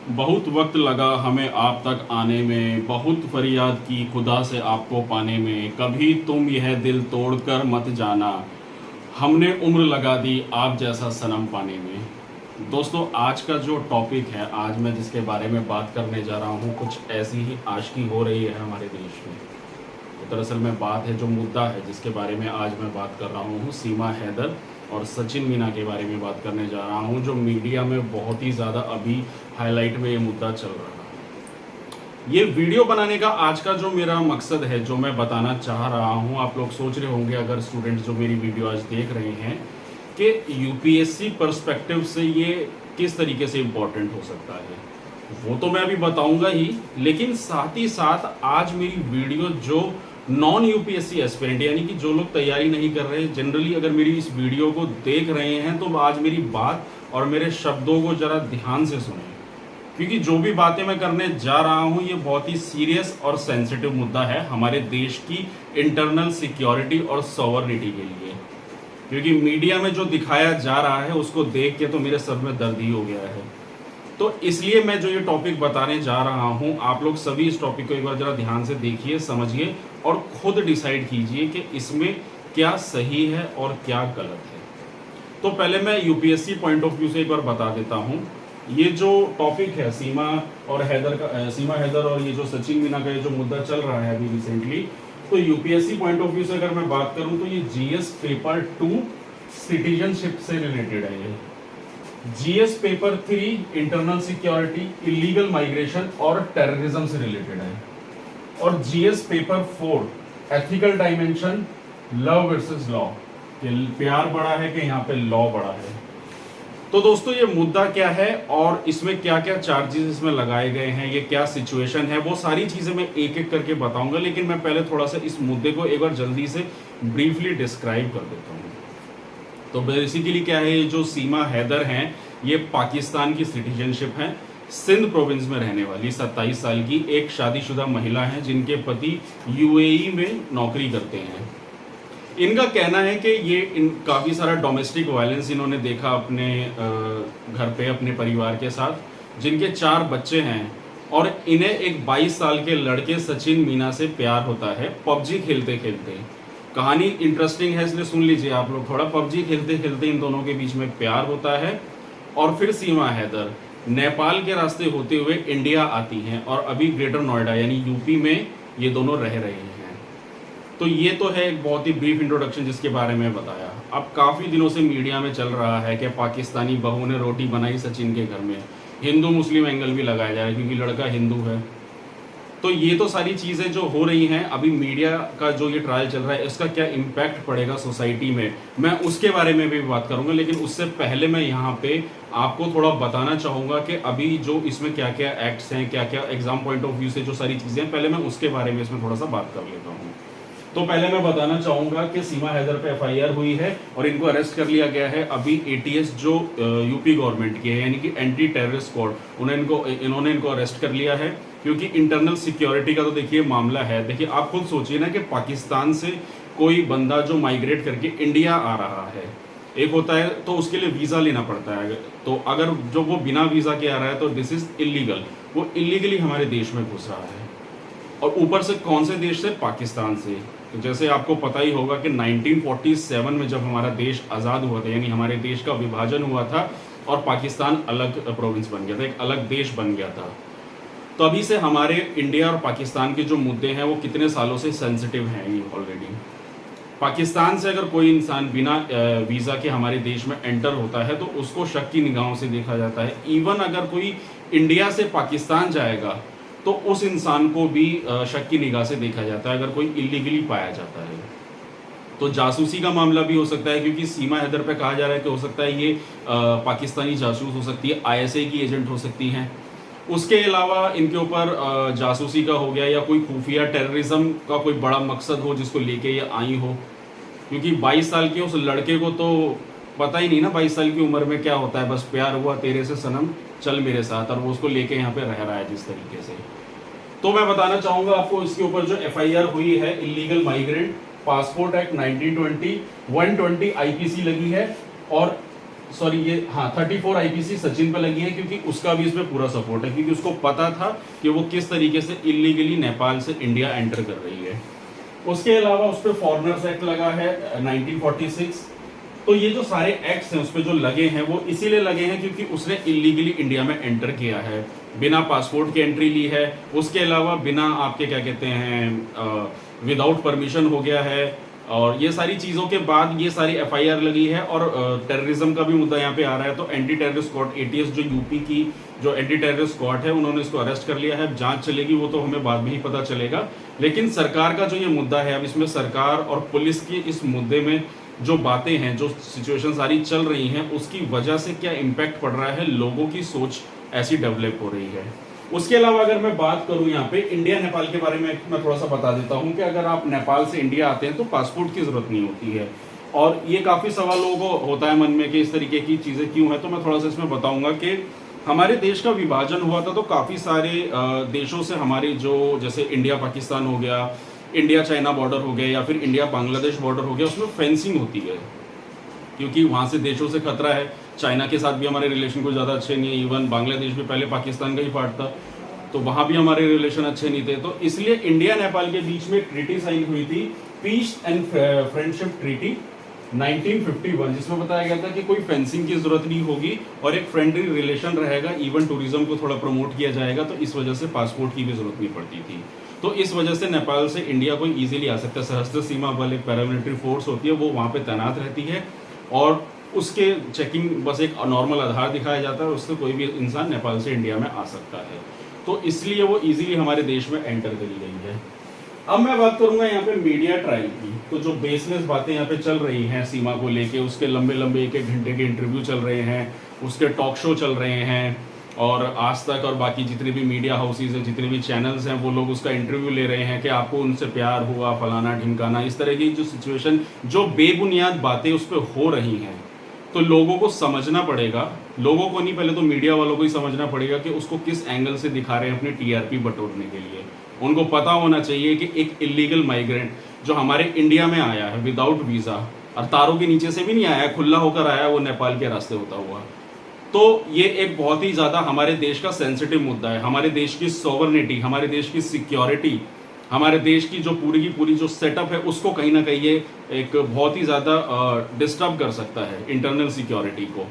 बहुत वक्त लगा हमें आप तक आने में, बहुत फरियाद की खुदा से आपको पाने में, कभी तुम यह दिल तोड़कर मत जाना, हमने उम्र लगा दी आप जैसा सनम पाने में। दोस्तों, आज का जो टॉपिक है, आज मैं जिसके बारे में बात करने जा रहा हूँ, कुछ ऐसी ही आशिकी हो रही है हमारे देश में। तो दरअसल में बात है, जो मुद्दा है जिसके बारे में आज मैं बात कर रहा हूँ, सीमा हैदर और सचिन मीना के बारे में बात करने जा रहा हूँ, जो मीडिया में बहुत ही ज़्यादा अभी हाईलाइट में ये मुद्दा चल रहा है। ये वीडियो बनाने का आज का जो मेरा मकसद है, जो मैं बताना चाह रहा हूँ, आप लोग सोच रहे होंगे अगर स्टूडेंट्स जो मेरी वीडियो आज देख रहे हैं कि यूपीएससी पर्सपेक्टिव से ये किस तरीके से इम्पोर्टेंट हो सकता है, वो तो मैं अभी बताऊंगा ही, लेकिन साथ ही साथ आज मेरी वीडियो जो नॉन यूपीएससी एस्पिरेंट यानी कि जो लोग तैयारी नहीं कर रहे, जनरली अगर मेरी इस वीडियो को देख रहे हैं तो आज मेरी बात और मेरे शब्दों को जरा ध्यान से सुनें, क्योंकि जो भी बातें मैं करने जा रहा हूं ये बहुत ही सीरियस और सेंसिटिव मुद्दा है हमारे देश की इंटरनल सिक्योरिटी और सॉवरिटी के लिए। क्योंकि मीडिया में जो दिखाया जा रहा है उसको देख के तो मेरे सर में दर्द ही हो गया है। तो इसलिए मैं जो ये टॉपिक बताने जा रहा हूं, आप लोग सभी इस टॉपिक को एक बार जरा ध्यान से देखिए, समझिए और खुद डिसाइड कीजिए कि इसमें क्या सही है और क्या गलत है। तो पहले मैं यूपीएससी पॉइंट ऑफ व्यू से एक बार बता देता हूं। ये जो टॉपिक है सीमा हैदर और ये जो सचिन मीना का ये जो मुद्दा चल रहा है अभी रिसेंटली, तो यूपीएससी पॉइंट ऑफ व्यू से अगर मैं बात करूं तो ये जीएस पेपर 2 सिटीजनशिप से रिलेटेड है। ये GS paper 3 internal security, illegal migration और टेररिज्म से रिलेटेड है, और GS paper 4 ethical dimension, love versus law, प्यार बड़ा है कि यहाँ पे लॉ बड़ा है। तो दोस्तों, ये मुद्दा क्या है और इसमें क्या क्या चार्जेस इसमें लगाए गए हैं, ये क्या सिचुएशन है, वो सारी चीजें मैं एक एक करके बताऊंगा, लेकिन मैं पहले थोड़ा सा इस मुद्दे को एक बार जल्दी से ब्रीफली डिस्क्राइब कर देता हूँ। तो बेसिकली क्या है, ये जो सीमा हैदर हैं, ये पाकिस्तान की सिटीजनशिप है, सिंध प्रोविंस में रहने वाली 27 साल की एक शादीशुदा महिला है, जिनके पति यूएई में नौकरी करते हैं। इनका कहना है कि ये काफ़ी सारा डोमेस्टिक वायलेंस इन्होंने देखा अपने घर पे अपने परिवार के साथ, जिनके 4 बच्चे हैं, और इन्हें एक 22 साल के लड़के सचिन मीना से प्यार होता है पबजी खेलते खेलते। कहानी इंटरेस्टिंग है, इसलिए सुन लीजिए आप लोग थोड़ा। पबजी खेलते खेलते इन दोनों के बीच में प्यार होता है, और फिर सीमा हैदर नेपाल के रास्ते होते हुए इंडिया आती हैं, और अभी ग्रेटर नोएडा यानी यूपी में ये दोनों रह रहे हैं। तो ये तो है एक बहुत ही ब्रीफ इंट्रोडक्शन जिसके बारे में बताया। अब काफ़ी दिनों से मीडिया में चल रहा है कि पाकिस्तानी बहू ने रोटी बनाई सचिन के घर में, हिंदू मुस्लिम एंगल भी लगाया जा रहा है क्योंकि लड़का हिंदू है। तो ये तो सारी चीज़ें जो हो रही हैं, अभी मीडिया का जो ये ट्रायल चल रहा है इसका क्या इम्पैक्ट पड़ेगा सोसाइटी में, मैं उसके बारे में भी बात करूंगा। लेकिन उससे पहले मैं यहाँ पे आपको थोड़ा बताना चाहूँगा कि अभी जो इसमें क्या क्या एक्ट्स हैं, क्या क्या एग्जाम पॉइंट ऑफ व्यू से जो सारी चीज़ें हैं, पहले मैं उसके बारे में इसमें थोड़ा सा बात कर लेता हूँ। तो पहले मैं बताना चाहूँगा कि सीमा हैदर पे एफआईआर हुई है और इनको अरेस्ट कर लिया गया है अभी एटीएस जो यूपी गवर्नमेंट की है, यानी कि एंटी टेररिस्ट स्क्वाड, इन्होंने इनको अरेस्ट कर लिया है, क्योंकि इंटरनल सिक्योरिटी का तो देखिए मामला है। देखिए आप खुद सोचिए ना कि पाकिस्तान से कोई बंदा जो माइग्रेट करके इंडिया आ रहा है, एक होता है तो उसके लिए वीज़ा लेना पड़ता है, तो अगर जो वो बिना वीज़ा के आ रहा है तो दिस इज़ इलीगल, वो इलीगली हमारे देश में घुस रहा है, और ऊपर से कौन से देश से, पाकिस्तान से। तो जैसे आपको पता ही होगा कि 1947 में जब हमारा देश आज़ाद हुआ था, यानी हमारे देश का विभाजन हुआ था और पाकिस्तान अलग प्रोविंस बन गया था, एक अलग देश बन गया था। तो अभी से हमारे इंडिया और पाकिस्तान के जो मुद्दे हैं वो कितने सालों से सेंसिटिव हैं ये ऑलरेडी। पाकिस्तान से अगर कोई इंसान बिना वीज़ा के हमारे देश में एंटर होता है तो उसको शक की निगाहों से देखा जाता है। इवन अगर कोई इंडिया से पाकिस्तान जाएगा तो उस इंसान को भी शक की निगाह से देखा जाता है अगर कोई इलीगली पाया जाता है। तो जासूसी का मामला भी हो सकता है, क्योंकि सीमा हैदर पे कहा जा रहा है कि हो सकता है ये पाकिस्तानी जासूस हो सकती है, आईएसआई की एजेंट हो सकती हैं। उसके अलावा इनके ऊपर जासूसी का हो गया, या कोई खुफिया टेररिज्म का कोई बड़ा मकसद हो जिसको लेके ये आई हो, क्योंकि 22 साल के उस लड़के को तो पता ही नहीं ना 22 साल की उम्र में क्या होता है, बस प्यार हुआ तेरे से सनम चल मेरे साथ, और वो उसको लेके यहाँ पे रह रहा है जिस तरीके से। तो मैं बताना चाहूँगा आपको इसके ऊपर जो एफआईआर हुई है, illegal migrant, passport act 1920, 120 IPC लगी है, और सॉरी ये हाँ 34 आईपीसी सचिन पे लगी है, क्योंकि उसका भी इसमें पूरा सपोर्ट है, क्योंकि उसको पता था कि वो किस तरीके से इलीगली नेपाल से इंडिया एंटर कर रही है। उसके अलावा उस पर फॉरेनर्स एक्ट लगा है 1946। तो ये जो सारे एक्ट्स हैं उस पर जो लगे हैं वो इसीलिए लगे हैं क्योंकि उसने इलीगली इंडिया में एंटर किया है, बिना पासपोर्ट की एंट्री ली है, उसके अलावा बिना आपके क्या कहते हैं विदाउट परमिशन हो गया है, और ये सारी चीज़ों के बाद ये सारी एफआईआर लगी है। और टेररिज्म का भी मुद्दा यहाँ पे आ रहा है, तो एंटी टेररिस्ट स्क्वाड एटीएस जो यूपी की जो एंटी टेररिस्ट स्क्वाड है उन्होंने इसको अरेस्ट कर लिया है। जांच चलेगी वो तो हमें बाद में ही पता चलेगा, लेकिन सरकार का जो ये मुद्दा है अब इसमें सरकार और पुलिस की इस मुद्दे में जो बातें हैं, जो सिचुएशन सारी चल रही हैं, उसकी वजह से क्या इम्पैक्ट पड़ रहा है, लोगों की सोच ऐसी डेवलप हो रही है। उसके अलावा अगर मैं बात करूं यहाँ पे इंडिया नेपाल के बारे में, मैं थोड़ा सा बता देता हूं कि अगर आप नेपाल से इंडिया आते हैं तो पासपोर्ट की जरूरत नहीं होती है, और ये काफी सवाल लोगों को होता है मन में कि इस तरीके की चीजें क्यों है। तो मैं थोड़ा सा इसमें बताऊंगा कि हमारे देश का विभाजन हुआ था तो काफी सारे देशों से हमारे जो जैसे इंडिया पाकिस्तान हो गया, इंडिया चाइना बॉर्डर हो गया, या फिर इंडिया बांग्लादेश बॉर्डर हो गया, उसमें फेंसिंग होती है क्योंकि वहाँ से देशों से खतरा है। चाइना के साथ भी हमारे रिलेशन कुछ ज़्यादा अच्छे नहीं है, इवन बांग्लादेश भी पहले पाकिस्तान का ही पार्ट था, तो वहाँ भी हमारे रिलेशन अच्छे नहीं थे। तो इसलिए इंडिया नेपाल के बीच में ट्रीटी साइन हुई थी, पीस एंड फ्रेंडशिप ट्रीटी 1951, जिसमें बताया गया था कि कोई फेंसिंग की जरूरत नहीं होगी और एक फ्रेंडली रिलेशन रहेगा, इवन टूरिज्म को थोड़ा प्रमोट किया जाएगा, तो इस वजह से पासपोर्ट की भी जरूरत नहीं पड़ती थी। तो इस वजह से नेपाल से इंडिया कोई इजीली आ सकता है। सशस्त्र सीमा बल एक पैरामिलिट्री फोर्स होती है, वो वहाँ पे तैनात रहती है और उसके चेकिंग बस एक नॉर्मल आधार दिखाया जाता है, उससे कोई भी इंसान नेपाल से इंडिया में आ सकता है, तो इसलिए वो इजीली हमारे देश में एंटर करी गई है। अब मैं बात करूंगा यहाँ पे मीडिया ट्रायल की। तो जो बेसलेस बातें यहाँ पे चल रही हैं सीमा को लेके, उसके लंबे लंबे एक एक घंटे के इंटरव्यू चल रहे हैं, उसके टॉक शो चल रहे हैं, और आज तक और बाकी जितने भी मीडिया हाउसेज हैं, जितने भी चैनल्स हैं, वो लोग उसका इंटरव्यू ले रहे हैं कि आपको उनसे प्यार हुआ, फलाना ढिमकाना, इस तरह की जो सिचुएशन, जो बेबुनियाद बातें उस पर हो रही हैं, तो लोगों को समझना पड़ेगा, लोगों को नहीं, पहले तो मीडिया वालों को ही समझना पड़ेगा कि उसको किस एंगल से दिखा रहे हैं अपने टीआरपी बटोरने के लिए। उनको पता होना चाहिए कि एक इलीगल माइग्रेंट जो हमारे इंडिया में आया है विदाउट वीज़ा, और तारों के नीचे से भी नहीं आया, खुला होकर आया, वो नेपाल के रास्ते होता हुआ, तो ये एक बहुत ही ज़्यादा हमारे देश का सेंसिटिव मुद्दा है। हमारे देश की सॉवरनिटी, हमारे देश की सिक्योरिटी, हमारे देश की जो पूरी की पूरी जो सेटअप है, उसको कहीं ना कहीं ये एक बहुत ही ज़्यादा डिस्टर्ब कर सकता है, इंटरनल सिक्योरिटी को।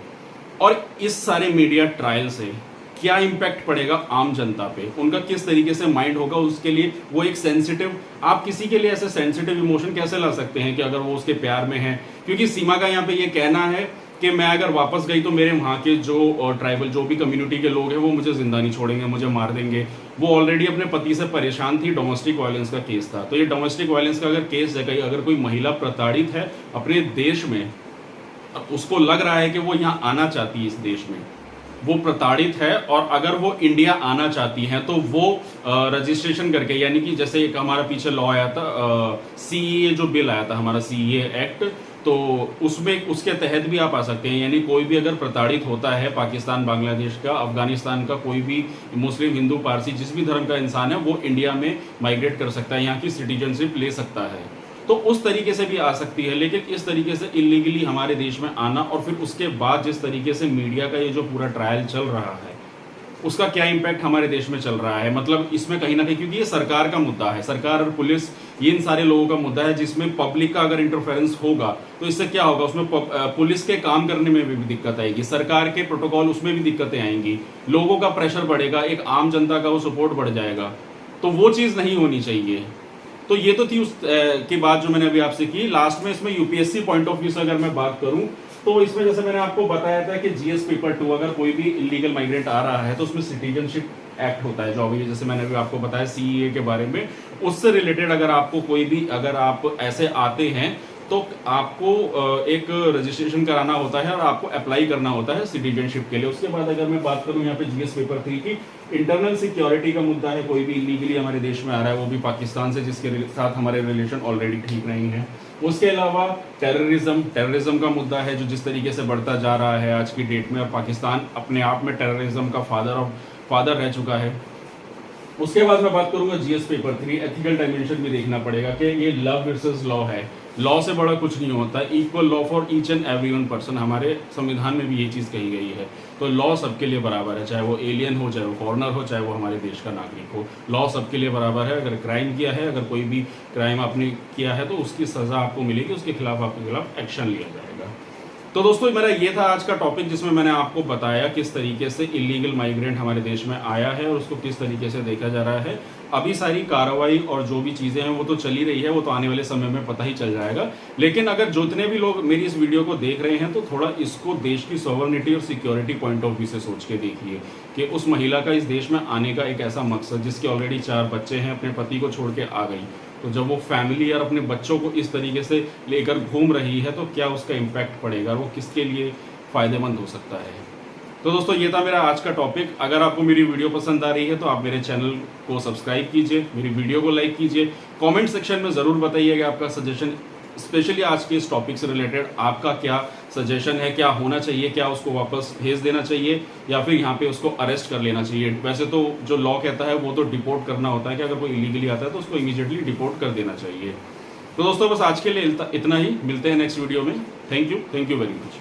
और इस सारे मीडिया ट्रायल से क्या इम्पैक्ट पड़ेगा आम जनता पे, उनका किस तरीके से माइंड होगा, उसके लिए वो एक सेंसिटिव, आप किसी के लिए ऐसे सेंसिटिव इमोशन कैसे ला सकते हैं कि अगर वो उसके प्यार में है, क्योंकि सीमा का यहाँ पे ये कहना है कि मैं अगर वापस गई तो मेरे वहाँ के जो ट्राइबल जो भी कम्युनिटी के लोग हैं वो मुझे जिंदा नहीं छोड़ेंगे, मुझे मार देंगे। वो ऑलरेडी अपने पति से परेशान थी, डोमेस्टिक वायलेंस का केस था, तो ये डोमेस्टिक वायलेंस का अगर केस है, कहीं अगर कोई महिला प्रताड़ित है अपने देश में, उसको लग रहा है कि वो यहाँ आना चाहती है, इस देश में वो प्रताड़ित है, और अगर वो इंडिया आना चाहती हैं तो वो रजिस्ट्रेशन करके, यानी कि जैसे एक हमारा पीछे लॉ आया था, सीईए जो बिल आया था हमारा, सीईए एक्ट, तो उसमें उसके तहत भी आप आ सकते हैं। यानी कोई भी अगर प्रताड़ित होता है, पाकिस्तान, बांग्लादेश का, अफगानिस्तान का, कोई भी मुस्लिम, हिंदू, पारसी, जिस भी धर्म का इंसान है, वो इंडिया में माइग्रेट कर सकता है, यहाँ की सिटीजनशिप ले सकता है, तो उस तरीके से भी आ सकती है। लेकिन इस तरीके से इलीगली हमारे देश में आना, और फिर उसके बाद जिस तरीके से मीडिया का ये जो पूरा ट्रायल चल रहा है, उसका क्या इम्पैक्ट हमारे देश में चल रहा है, मतलब इसमें कहीं ना कहीं, क्योंकि ये सरकार का मुद्दा है, सरकार और पुलिस, ये इन सारे लोगों का मुद्दा है, जिसमें पब्लिक का अगर इंटरफेरेंस होगा तो इससे क्या होगा, उसमें पुलिस के काम करने में भी दिक्कत आएगी, सरकार के प्रोटोकॉल उसमें भी दिक्कतें आएंगी, लोगों का प्रेशर बढ़ेगा, एक आम जनता का वो सपोर्ट बढ़ जाएगा, तो वो चीज़ नहीं होनी चाहिए। तो ये तो थी उस की बात जो मैंने अभी आपसे की। लास्ट में इसमें यूपीएससी पॉइंट ऑफ व्यू से अगर मैं बात करूं, तो इसमें जैसे मैंने आपको बताया था कि जीएस पेपर 2, अगर कोई भी इलीगल माइग्रेंट आ रहा है तो उसमें सिटीजनशिप एक्ट होता है, जो अभी जैसे मैंने अभी आपको बताया सीईए के बारे में, उससे रिलेटेड अगर आपको कोई भी, अगर आप ऐसे आते हैं तो आपको एक रजिस्ट्रेशन कराना होता है और आपको अप्लाई करना होता है सिटीजनशिप के लिए। उसके बाद अगर मैं बात करूं यहाँ पे जीएस पेपर 3 की, इंटरनल सिक्योरिटी का मुद्दा है, कोई भी इलीगली हमारे देश में आ रहा है, वो भी पाकिस्तान से, जिसके साथ हमारे रिलेशन ऑलरेडी ठीक नहीं है। उसके अलावा टेररिज्म का मुद्दा है, जो जिस तरीके से बढ़ता जा रहा है आज की डेट में, और पाकिस्तान अपने आप में टेररिज्म का फादर रह चुका है। उसके बाद मैं बात करूंगा जीएस पेपर 3, एथिकल डायमेंशन भी देखना पड़ेगा कि ये लव वर्सेस लॉ है। लॉ से बड़ा कुछ नहीं होता, equal law for each and every one person, हमारे संविधान में भी ये चीज़ कही गई है। तो लॉ सबके लिए बराबर है, चाहे वो एलियन हो, चाहे वो फॉरेनर हो, चाहे वो हमारे देश का नागरिक हो, लॉ सबके लिए बराबर है। अगर क्राइम किया है, अगर कोई भी क्राइम आपने किया है तो उसकी सज़ा आपको मिलेगी, उसके खिलाफ आपके खिलाफ एक्शन लिया जाएगा। तो दोस्तों मेरा ये था आज का टॉपिक, जिसमें मैंने आपको बताया किस तरीके से इलीगल माइग्रेंट हमारे देश में आया है और उसको किस तरीके से देखा जा रहा है। अभी सारी कार्रवाई और जो भी चीज़ें हैं वो तो चली रही है, वो तो आने वाले समय में पता ही चल जाएगा। लेकिन अगर जितने भी लोग मेरी इस वीडियो को देख रहे हैं तो थोड़ा इसको देश की सॉवरेनिटी और सिक्योरिटी पॉइंट ऑफ व्यू से सोच के देखिए कि उस महिला का इस देश में आने का एक ऐसा मकसद, जिसके ऑलरेडी 4 बच्चे हैं, अपने पति को छोड़ के आ गई, तो जब वो फैमिली और अपने बच्चों को इस तरीके से लेकर घूम रही है तो क्या उसका इम्पैक्ट पड़ेगा, वो किसके लिए फ़ायदेमंद हो सकता है। तो दोस्तों ये था मेरा आज का टॉपिक। अगर आपको मेरी वीडियो पसंद आ रही है तो आप मेरे चैनल को सब्सक्राइब कीजिए, मेरी वीडियो को लाइक कीजिए, कमेंट सेक्शन में ज़रूर बताइएगा आपका सजेशन, स्पेशली आज के इस टॉपिक से रिलेटेड आपका क्या सजेशन है, क्या होना चाहिए, क्या उसको वापस भेज देना चाहिए या फिर यहाँ पे उसको अरेस्ट कर लेना चाहिए। वैसे तो जो लॉ कहता है वो तो डिपोर्ट करना होता है कि अगर कोई इलीगली आता है तो उसको इमीडिएटली डिपोर्ट कर देना चाहिए। तो दोस्तों बस आज के लिए इतना ही, मिलते हैं नेक्स्ट वीडियो में। Thank you very much.